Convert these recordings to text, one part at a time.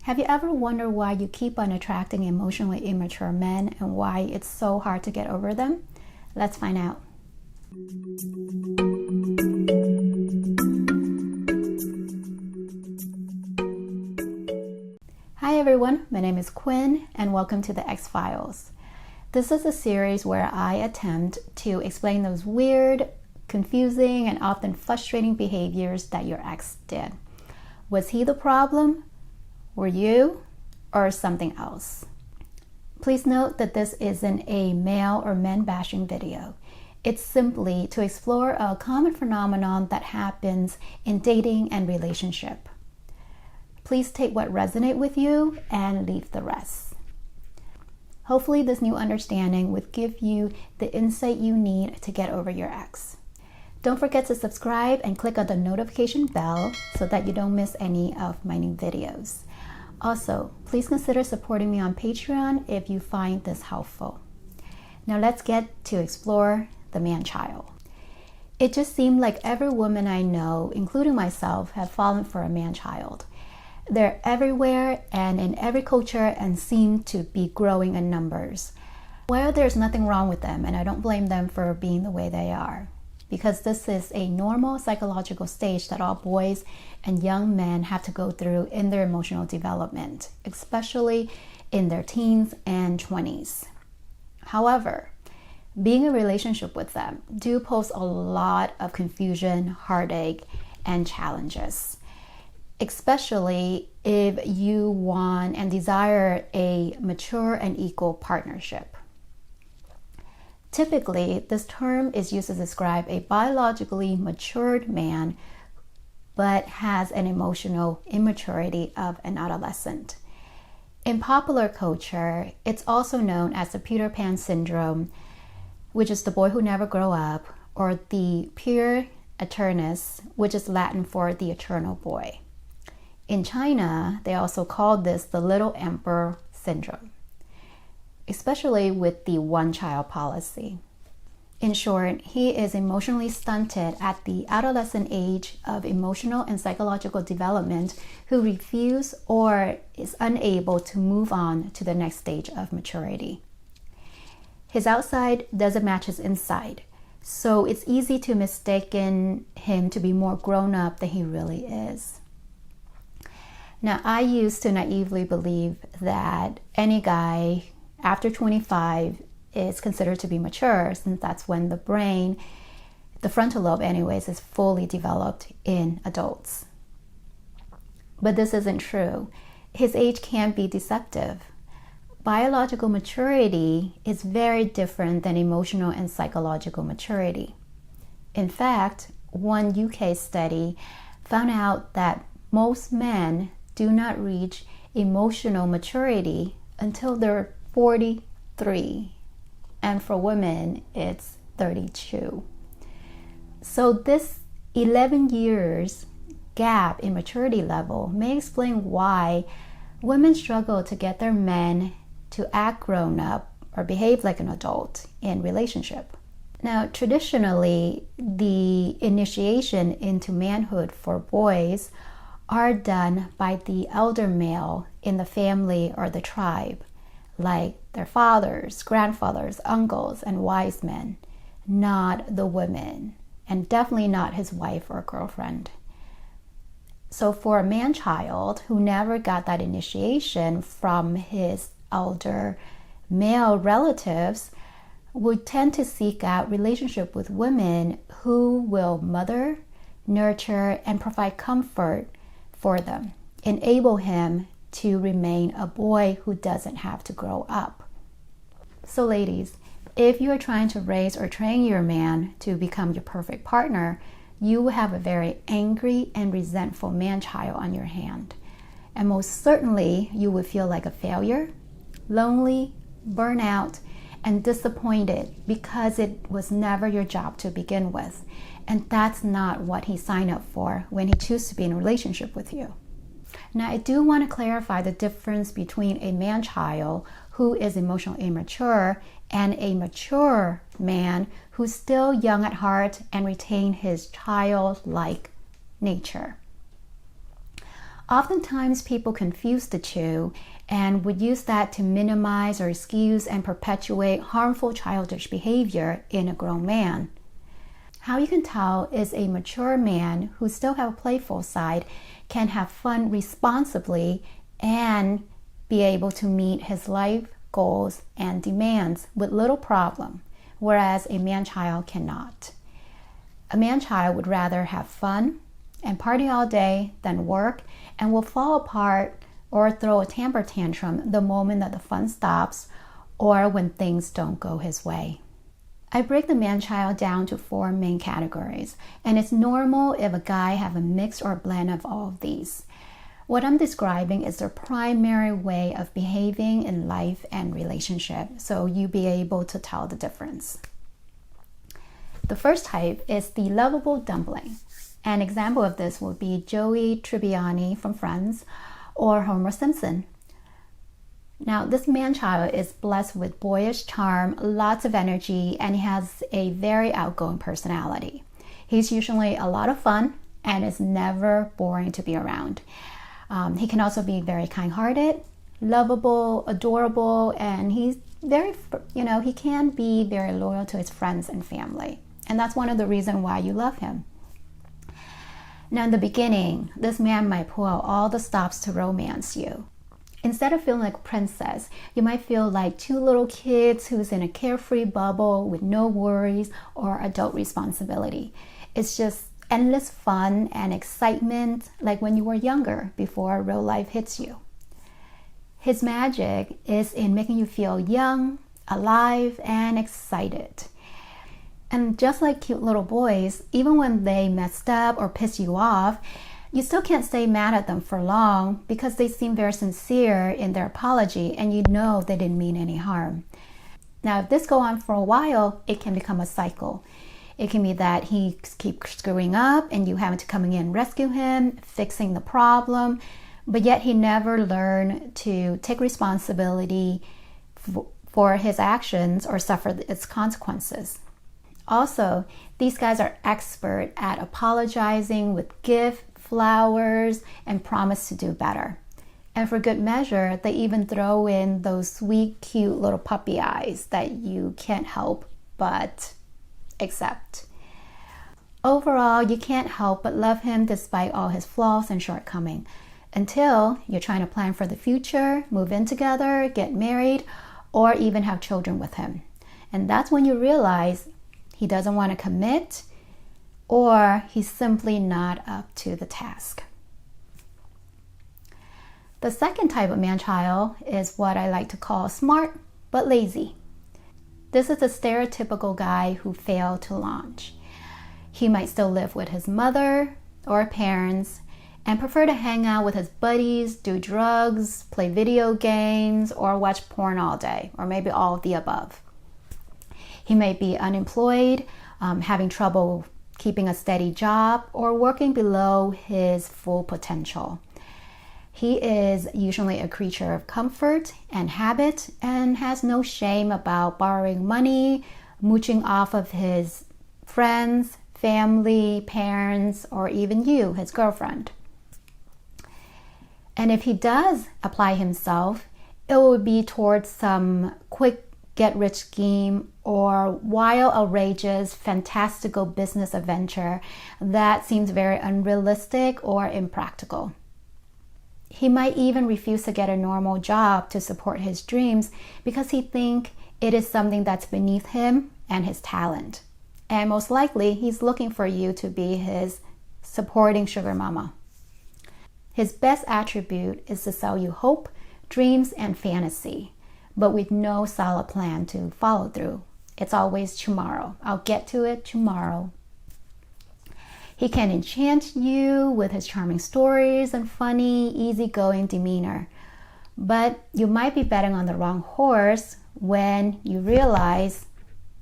Have you ever wondered why you keep on attracting emotionally immature men and why it's so hard to get over them? Let's find out. Hi everyone, my name is Quinn and welcome to the X-Files. This is a series where I attempt to explain those weird, confusing, and often frustrating behaviors that your ex did. Was he the problem? Were you? Or something else? Please note that this isn't a male or men bashing video. It's simply to explore a common phenomenon that happens in dating and relationship. Please take what resonates with you and leave the rest. Hopefully this new understanding would give you the insight you need to get over your ex. Don't forget to subscribe and click on the notification bell so that you don't miss any of my new videos. Also, please consider supporting me on Patreon if you find this helpful. Now let's get to explore the man-child. It just seemed like every woman I know, including myself, have fallen for a man-child. They're everywhere and in every culture and seem to be growing in numbers. Well, there's nothing wrong with them, and I don't blame them for being the way they are, because this is a normal psychological stage that all boys and young men have to go through in their emotional development, especially in their teens and 20s. However, being in a relationship with them do pose a lot of confusion, heartache, and challenges, especially if you want and desire a mature and equal partnership. Typically, this term is used to describe a biologically matured man but has an emotional immaturity of an adolescent. In popular culture, it's also known as the Peter Pan syndrome, which is the boy who never grow up, or the puer aeternus, which is Latin for the eternal boy. In China, they also call this the little emperor syndrome, especially with the one-child policy. In short, he is emotionally stunted at the adolescent age of emotional and psychological development who refuse or is unable to move on to the next stage of maturity. His outside doesn't match his inside, so it's easy to mistake him to be more grown up than he really is. Now, I used to naively believe that any guy after 25 is considered to be mature, since that's when the brain, the frontal lobe anyways, is fully developed in adults. But this isn't true. His age can be deceptive. Biological maturity is very different than emotional and psychological maturity. In fact, one UK study found out that most men do not reach emotional maturity until they're 43, and for women it's 32. So this 11 years gap in maturity level may explain why women struggle to get their men to act grown up or behave like an adult in relationship. Now, traditionally, the initiation into manhood for boys are done by the elder male in the family or the tribe, like their fathers, grandfathers, uncles, and wise men, not the women, and definitely not his wife or girlfriend. So for a man-child who never got that initiation from his elder male relatives, would tend to seek out relationship with women who will mother, nurture, and provide comfort for them, enable him to remain a boy who doesn't have to grow up. So ladies, if you are trying to raise or train your man to become your perfect partner, you will have a very angry and resentful man-child on your hand. And most certainly, you would feel like a failure, lonely, burnout, and disappointed because it was never your job to begin with. And that's not what he signed up for when he chose to be in a relationship with you. Now, I do want to clarify the difference between a man-child who is emotionally immature and a mature man who's still young at heart and retain his childlike nature. Oftentimes people confuse the two and would use that to minimize or excuse and perpetuate harmful childish behavior in a grown man. How you can tell is a mature man who still have a playful side can have fun responsibly and be able to meet his life goals and demands with little problem, whereas a man-child cannot. A man-child would rather have fun and party all day than work, and will fall apart or throw a temper tantrum the moment that the fun stops or when things don't go his way. I break the man-child down to 4 main categories, and it's normal if a guy have a mix or blend of all of these. What I'm describing is their primary way of behaving in life and relationship, so you be able to tell the difference. The first type is the lovable dumpling. An example of this would be Joey Tribbiani from Friends or Homer Simpson. Now, this man-child is blessed with boyish charm, lots of energy, and he has a very outgoing personality. He's usually a lot of fun and is never boring to be around. He can also be very kind-hearted, lovable, adorable, and he's very, he can be very loyal to his friends and family. And that's one of the reasons why you love him. Now, in the beginning, this man might pull out all the stops to romance you. Instead of feeling like a princess, you might feel like 2 little kids who's in a carefree bubble with no worries or adult responsibility. It's just endless fun and excitement like when you were younger before real life hits you. His magic is in making you feel young, alive, and excited. And just like cute little boys, even when they messed up or piss you off, you still can't stay mad at them for long because they seem very sincere in their apology and you know they didn't mean any harm. Now, if this goes on for a while, it can become a cycle. It can be that he keeps screwing up and you having to come in and rescue him, fixing the problem, but yet he never learned to take responsibility for his actions or suffer its consequences. Also, these guys are expert at apologizing with gifts, flowers, and promise to do better. And for good measure, they even throw in those sweet, cute little puppy eyes that you can't help but accept. Overall, you can't help but love him despite all his flaws and shortcomings, until you're trying to plan for the future, move in together, get married, or even have children with him. And that's when you realize he doesn't want to commit, or he's simply not up to the task. The second type of man-child is what I like to call smart but lazy. This is a stereotypical guy who failed to launch. He might still live with his mother or parents and prefer to hang out with his buddies, do drugs, play video games, or watch porn all day, or maybe all of the above. He may be unemployed, having trouble keeping a steady job, or working below his full potential. He is usually a creature of comfort and habit and has no shame about borrowing money, mooching off of his friends, family, parents, or even you, his girlfriend. And if he does apply himself, it will be towards some quick get-rich scheme or wild, outrageous, fantastical business adventure that seems very unrealistic or impractical. He might even refuse to get a normal job to support his dreams because he thinks it is something that's beneath him and his talent. And most likely, he's looking for you to be his supporting sugar mama. His best attribute is to sell you hope, dreams, and fantasy, but with no solid plan to follow through. It's always tomorrow. I'll get to it tomorrow. He can enchant you with his charming stories and funny, easygoing demeanor. But you might be betting on the wrong horse when you realize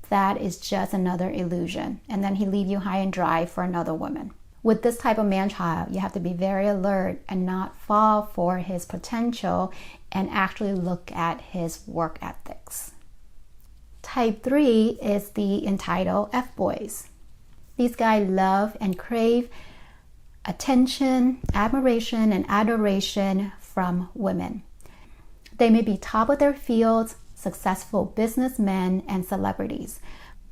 that is just another illusion, and then he leave you high and dry for another woman. With this type of man-child, you have to be very alert and not fall for his potential and actually look at his work ethics. Type 3 is the entitled F-boys. These guys love and crave attention, admiration, and adoration from women. They may be top of their fields, successful businessmen and celebrities,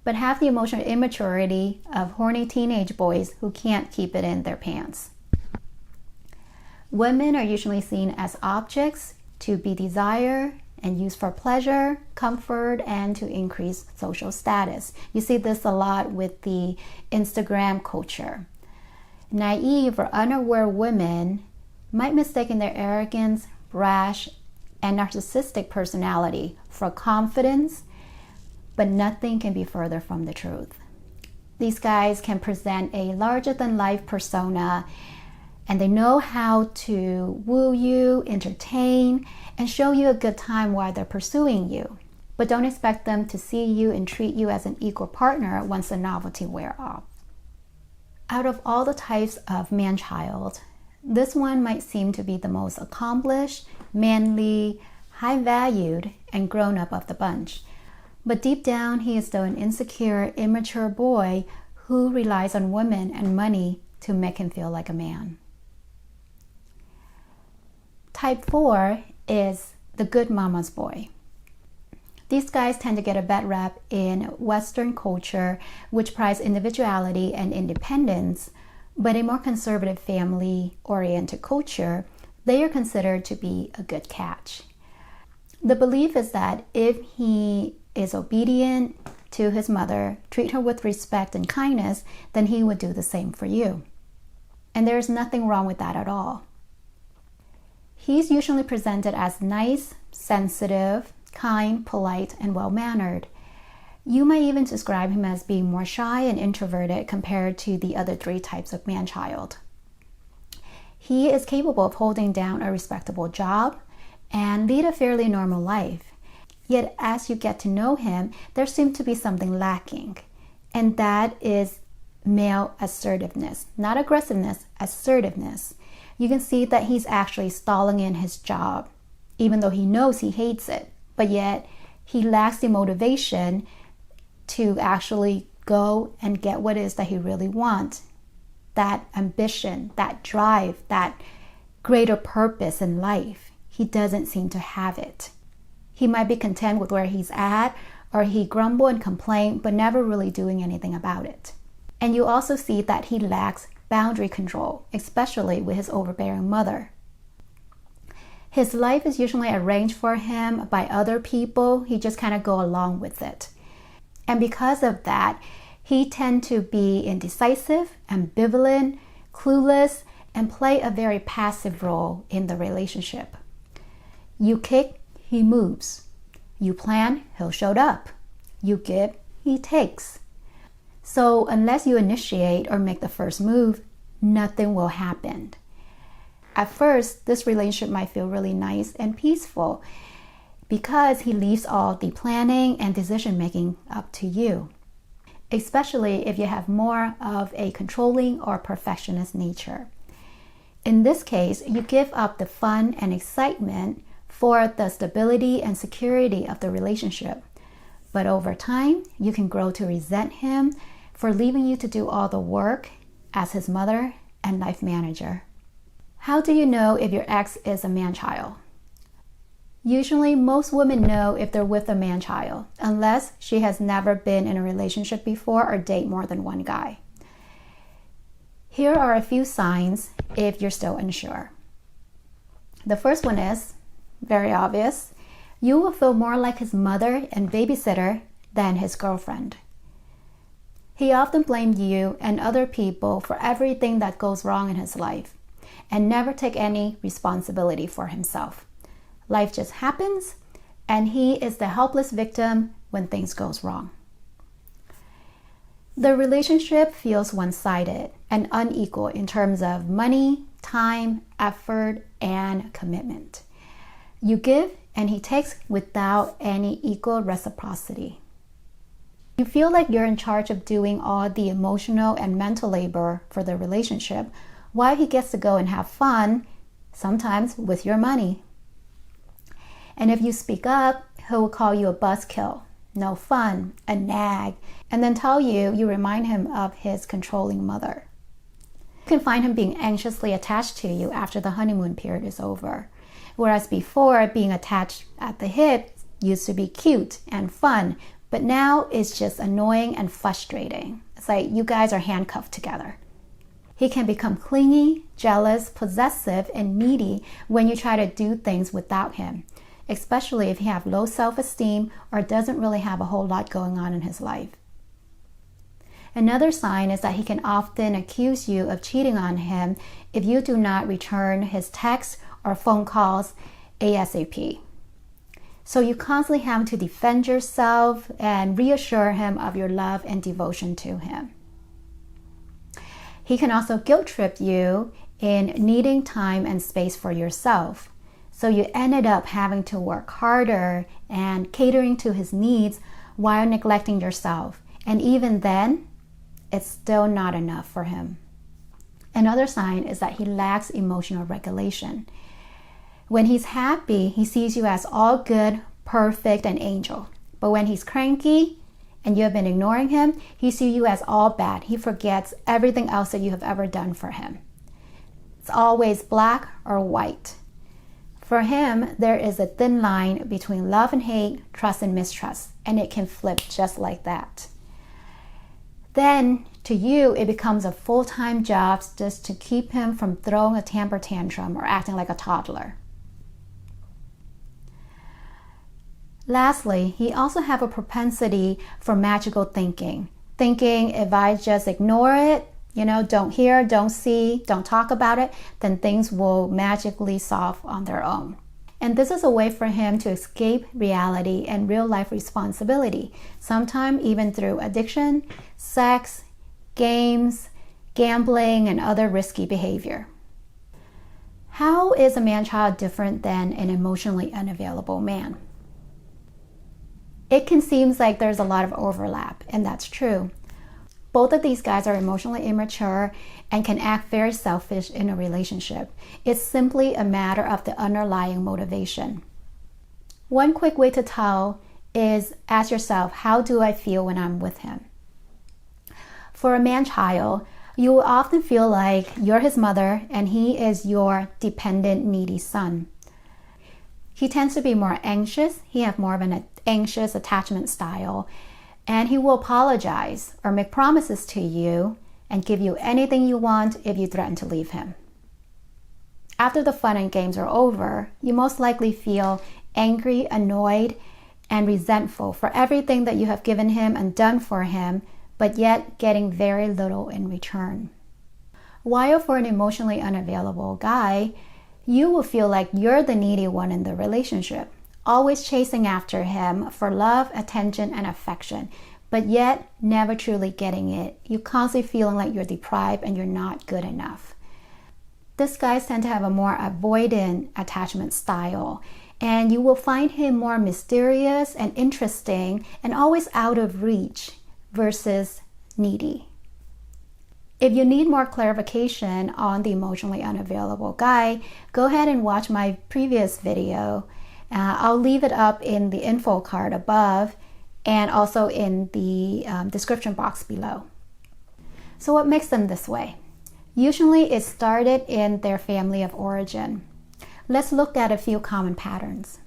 but have the emotional immaturity of horny teenage boys who can't keep it in their pants. Women are usually seen as objects to be desired and used for pleasure, comfort, and to increase social status. You see this a lot with the Instagram culture. Naive or unaware women might mistake their arrogance, brash, and narcissistic personality for confidence, but nothing can be further from the truth. These guys can present a larger-than-life persona, and they know how to woo you, entertain, and show you a good time while they're pursuing you. But don't expect them to see you and treat you as an equal partner once the novelty wears off. Out of all the types of man-child, this one might seem to be the most accomplished, manly, high-valued, and grown-up of the bunch. But deep down, he is still an insecure, immature boy who relies on women and money to make him feel like a man. Type 4 is the good mama's boy. These guys tend to get a bad rap in Western culture, which prizes individuality and independence, but in more conservative family-oriented culture, they are considered to be a good catch. The belief is that if he is obedient to his mother, treat her with respect and kindness, then he would do the same for you. And there's nothing wrong with that at all. He's usually presented as nice, sensitive, kind, polite, and well-mannered. You might even describe him as being more shy and introverted compared to the other 3 types of man-child. He is capable of holding down a respectable job and lead a fairly normal life. Yet as you get to know him, there seems to be something lacking, and that is male assertiveness. Not aggressiveness, assertiveness. You can see that he's actually stalling in his job, even though he knows he hates it, but yet he lacks the motivation to actually go and get what it is that he really wants. That ambition, that drive, that greater purpose in life. He doesn't seem to have it. He might be content with where he's at, or he grumble and complain, but never really doing anything about it. And you also see that he lacks boundary control, especially with his overbearing mother. His life is usually arranged for him by other people. He just kind of go along with it. And because of that, he tends to be indecisive, ambivalent, clueless, and play a very passive role in the relationship. You kick, he moves. You plan, he'll show up. You give, he takes. So unless you initiate or make the first move, nothing will happen. At first, this relationship might feel really nice and peaceful because he leaves all the planning and decision making up to you, especially if you have more of a controlling or perfectionist nature. In this case, you give up the fun and excitement for the stability and security of the relationship. But over time, you can grow to resent him for leaving you to do all the work as his mother and life manager. How do you know if your ex is a man-child? Usually, most women know if they're with a man-child, unless she has never been in a relationship before or date more than one guy. Here are a few signs if you're still unsure. The first one is very obvious. You will feel more like his mother and babysitter than his girlfriend. He often blames you and other people for everything that goes wrong in his life and never take any responsibility for himself. Life just happens, and he is the helpless victim when things goes wrong. The relationship feels one-sided and unequal in terms of money, time, effort, and commitment. You give and he takes without any equal reciprocity. You feel like you're in charge of doing all the emotional and mental labor for the relationship, while he gets to go and have fun, sometimes with your money. And if you speak up, he will call you a buzzkill, no fun, a nag, and then tell you remind him of his controlling mother. You can find him being anxiously attached to you after the honeymoon period is over. Whereas before, being attached at the hip used to be cute and fun, but now it's just annoying and frustrating. It's like you guys are handcuffed together. He can become clingy, jealous, possessive, and needy when you try to do things without him, especially if he has low self-esteem or doesn't really have a whole lot going on in his life. Another sign is that he can often accuse you of cheating on him if you do not return his texts or phone calls ASAP. So you constantly have to defend yourself and reassure him of your love and devotion to him. He can also guilt trip you in needing time and space for yourself. So you ended up having to work harder and catering to his needs while neglecting yourself. And even then, it's still not enough for him. Another sign is that he lacks emotional regulation. When he's happy, he sees you as all good, perfect, and angel. But when he's cranky and you have been ignoring him, he sees you as all bad. He forgets everything else that you have ever done for him. It's always black or white. For him, there is a thin line between love and hate, trust and mistrust, and it can flip just like that. Then, to you, it becomes a full-time job just to keep him from throwing a temper tantrum or acting like a toddler. Lastly, he also has a propensity for magical thinking. Thinking if I just ignore it, don't hear, don't see, don't talk about it, then things will magically solve on their own. And this is a way for him to escape reality and real life responsibility, sometimes even through addiction, sex, games, gambling, and other risky behavior. How is a manchild different than an emotionally unavailable man? It can seem like there's a lot of overlap, and that's true. Both of these guys are emotionally immature and can act very selfish in a relationship. It's simply a matter of the underlying motivation. One quick way to tell is ask yourself, how do I feel when I'm with him? For a man-child, you will often feel like you're his mother and he is your dependent, needy son. He tends to be more anxious. He has more of an anxious attachment style. And he will apologize or make promises to you and give you anything you want if you threaten to leave him. After the fun and games are over, you most likely feel angry, annoyed, and resentful for everything that you have given him and done for him, but yet getting very little in return. While for an emotionally unavailable guy, you will feel like you're the needy one in the relationship, always chasing after him for love, attention, and affection, but yet never truly getting it. You constantly feeling like you're deprived and you're not good enough. These guys tend to have a more avoidant attachment style, and you will find him more mysterious and interesting and always out of reach versus needy. If you need more clarification on the emotionally unavailable guy, go ahead and watch my previous video. I'll leave it up in the info card above and also in the description box below. So what makes them this way? Usually it started in their family of origin. Let's look at a few common patterns.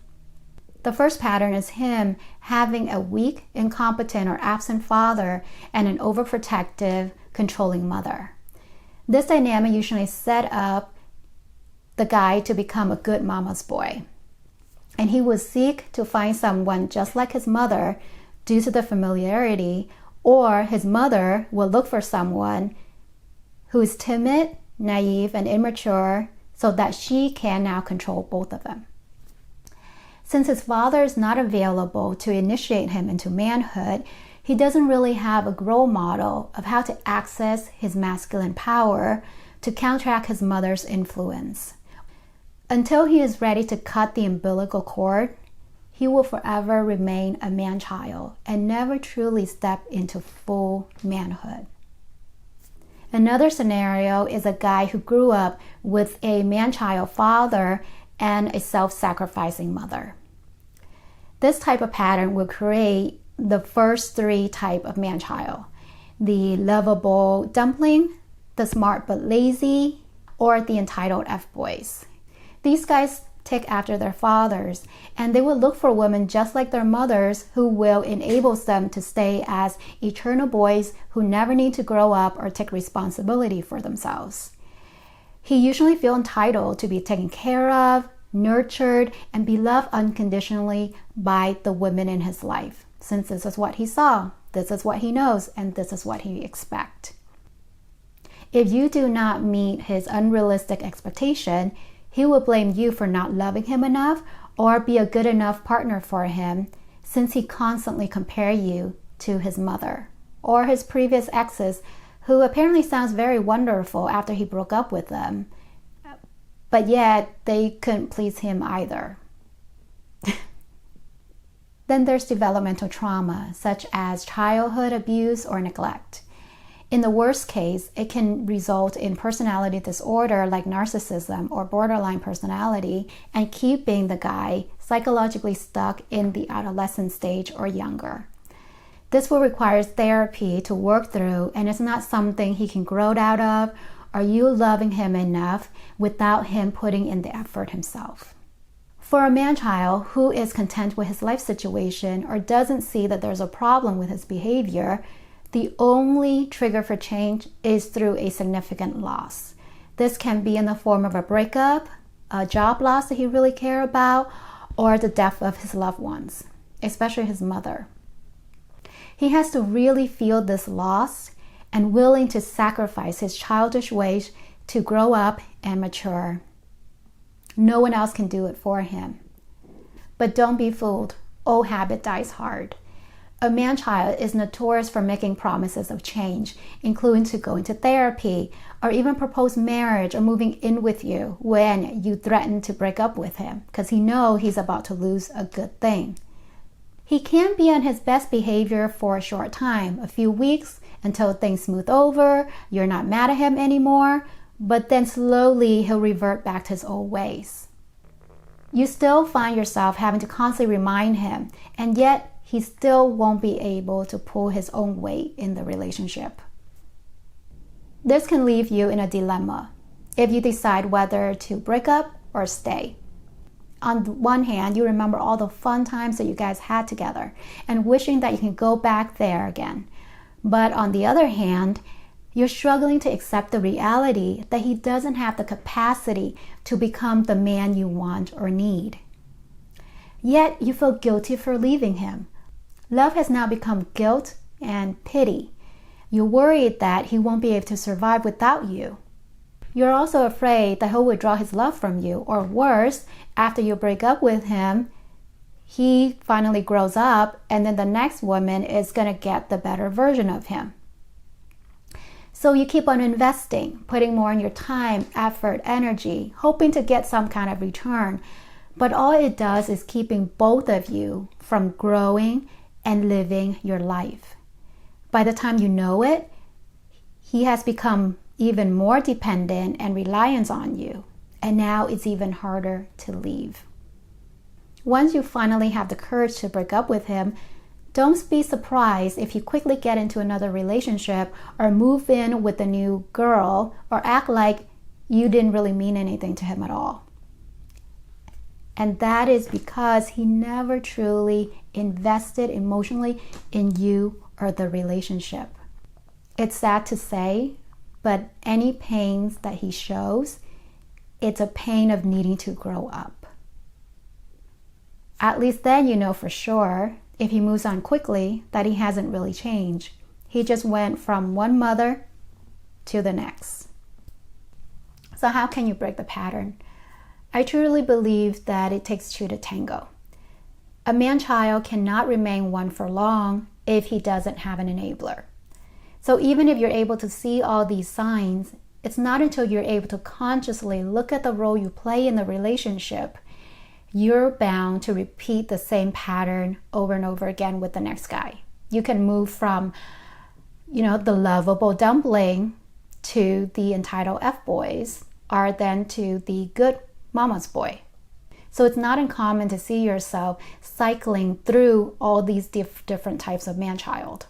The first pattern is him having a weak, incompetent, or absent father and an overprotective, controlling mother. This dynamic usually set up the guy to become a good mama's boy. And he will seek to find someone just like his mother due to the familiarity, or his mother will look for someone who is timid, naive, and immature so that she can now control both of them. Since his father is not available to initiate him into manhood, he doesn't really have a role model of how to access his masculine power to counteract his mother's influence. Until he is ready to cut the umbilical cord, he will forever remain a man-child and never truly step into full manhood. Another scenario is a guy who grew up with a man-child father and a self-sacrificing mother. This type of pattern will create the first three types of man-child: the lovable dumpling, the smart but lazy, or the entitled F-boys. These guys take after their fathers, and they will look for women just like their mothers who will enable them to stay as eternal boys who never need to grow up or take responsibility for themselves. He usually feels entitled to be taken care of, nurtured, and be loved unconditionally by the women in his life, since this is what he saw, this is what he knows, and this is what he expects. If you do not meet his unrealistic expectation, he will blame you for not loving him enough or be a good enough partner for him, since he constantly compares you to his mother or his previous exes, who apparently sounds very wonderful after he broke up with them, but yet they couldn't please him either. Then there's developmental trauma, such as childhood abuse or neglect. In the worst case, it can result in personality disorder like narcissism or borderline personality and keeping the guy psychologically stuck in the adolescent stage or younger. This will require therapy to work through, and it's not something he can grow out of or you loving him enough without him putting in the effort himself. For a man-child who is content with his life situation or doesn't see that there's a problem with his behavior, the only trigger for change is through a significant loss. This can be in the form of a breakup, a job loss that he really cares about, or the death of his loved ones, especially his mother. He has to really feel this loss and willing to sacrifice his childish ways to grow up and mature. No one else can do it for him. But don't be fooled. Old habit dies hard. A man-child is notorious for making promises of change, including to go into therapy or even propose marriage or moving in with you when you threaten to break up with him because he knows he's about to lose a good thing. He can be on his best behavior for a short time, a few weeks, until things smooth over, you're not mad at him anymore, but then slowly he'll revert back to his old ways. You still find yourself having to constantly remind him, and yet he still won't be able to pull his own weight in the relationship. This can leave you in a dilemma if you decide whether to break up or stay. On the one hand, you remember all the fun times that you guys had together and wishing that you can go back there again. But on the other hand, you're struggling to accept the reality that he doesn't have the capacity to become the man you want or need. Yet you feel guilty for leaving him. Love has now become guilt and pity. You're worried that he won't be able to survive without you. You're also afraid that he'll withdraw his love from you, or worse, after you break up with him, he finally grows up and then the next woman is going to get the better version of him. So you keep on investing, putting more in your time, effort, energy, hoping to get some kind of return. But all it does is keeping both of you from growing and living your life. By the time you know it, he has become even more dependent and reliant on you. And now it's even harder to leave. Once you finally have the courage to break up with him, don't be surprised if you quickly get into another relationship or move in with a new girl or act like you didn't really mean anything to him at all. And that is because he never truly invested emotionally in you or the relationship. It's sad to say, but any pains that he shows, it's a pain of needing to grow up. At least then you know for sure, if he moves on quickly, that he hasn't really changed. He just went from one mother to the next. So how can you break the pattern? I truly believe that it takes two to tango. A man-child cannot remain one for long if he doesn't have an enabler. So even if you're able to see all these signs, it's not until you're able to consciously look at the role you play in the relationship, you're bound to repeat the same pattern over and over again with the next guy. You can move from, the lovable Dumpling to the entitled F-boys, or then to the good mama's boy. So it's not uncommon to see yourself cycling through all these different types of man-child.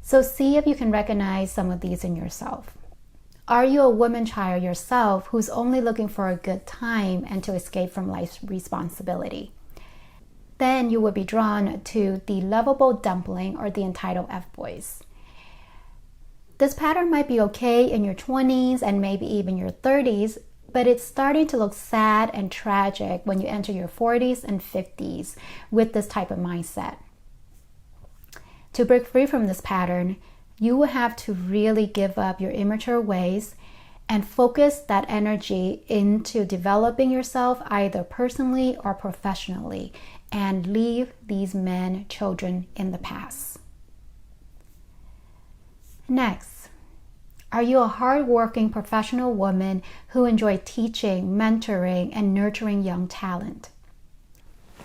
So see if you can recognize some of these in yourself. Are you a woman child yourself who's only looking for a good time and to escape from life's responsibility? Then you would be drawn to the lovable dumpling or the entitled F-boys. This pattern might be okay in your 20s and maybe even your 30s, but it's starting to look sad and tragic when you enter your 40s and 50s with this type of mindset. To break free from this pattern, you will have to really give up your immature ways and focus that energy into developing yourself either personally or professionally and leave these men, children in the past. Next, are you a hardworking professional woman who enjoys teaching, mentoring, and nurturing young talent?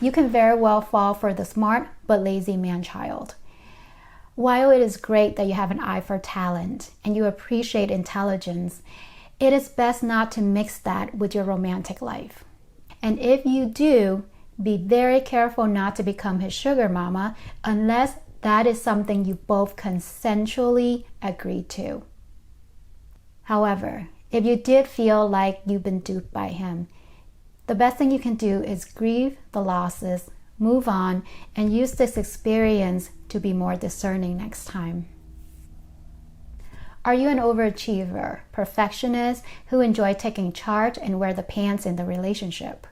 You can very well fall for the smart but lazy man-child. While it is great that you have an eye for talent and you appreciate intelligence, it is best not to mix that with your romantic life. And if you do, be very careful not to become his sugar mama unless that is something you both consensually agree to. However, if you did feel like you've been duped by him, the best thing you can do is grieve the losses, move on, and use this experience to be more discerning next time. Are you an overachiever, perfectionist who enjoy taking charge and wear the pants in the relationship?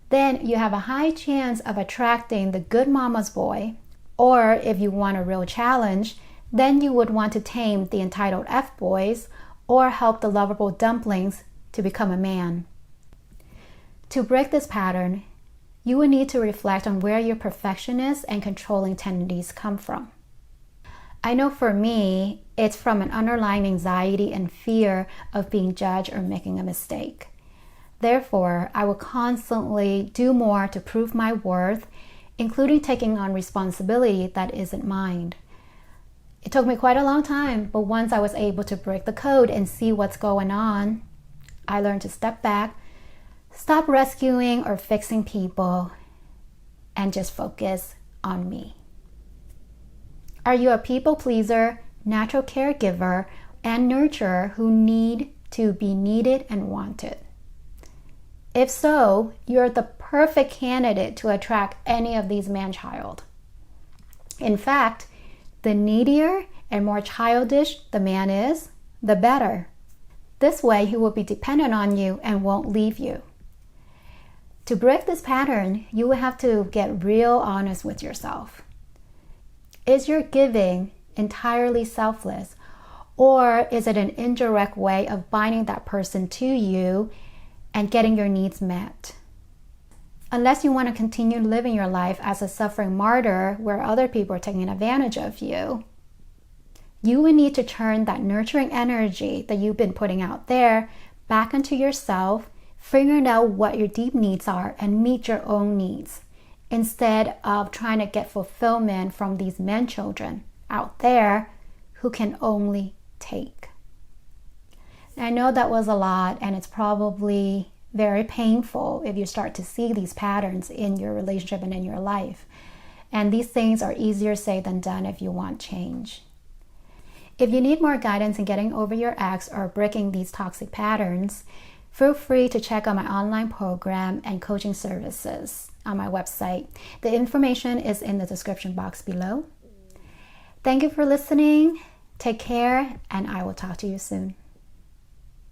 Then you have a high chance of attracting the good mama's boy, or if you want a real challenge, then you would want to tame the entitled F-boys or help the lovable dumplings to become a man. To break this pattern, you will need to reflect on where your perfectionist and controlling tendencies come from. I know for me, it's from an underlying anxiety and fear of being judged or making a mistake. Therefore, I will constantly do more to prove my worth, including taking on responsibility that isn't mine. It took me quite a long time, but once I was able to break the code and see what's going on, I learned to step back, stop rescuing or fixing people, and just focus on me. Are you a people pleaser, natural caregiver, and nurturer who need to be needed and wanted? If so, you're the perfect candidate to attract any of these man-child. In fact, the needier and more childish the man is, the better. This way, he will be dependent on you and won't leave you. To break this pattern, you will have to get real honest with yourself. Is your giving entirely selfless, or is it an indirect way of binding that person to you and getting your needs met? Unless you want to continue living your life as a suffering martyr where other people are taking advantage of you, you will need to turn that nurturing energy that you've been putting out there back into yourself, figuring out what your deep needs are and meet your own needs, instead of trying to get fulfillment from these men children out there who can only take. I know that was a lot, and it's probably very painful if you start to see these patterns in your relationship and in your life. And these things are easier said than done if you want change. If you need more guidance in getting over your ex or breaking these toxic patterns, feel free to check out my online program and coaching services on my website. The information is in the description box below. Thank you for listening. Take care, and I will talk to you soon.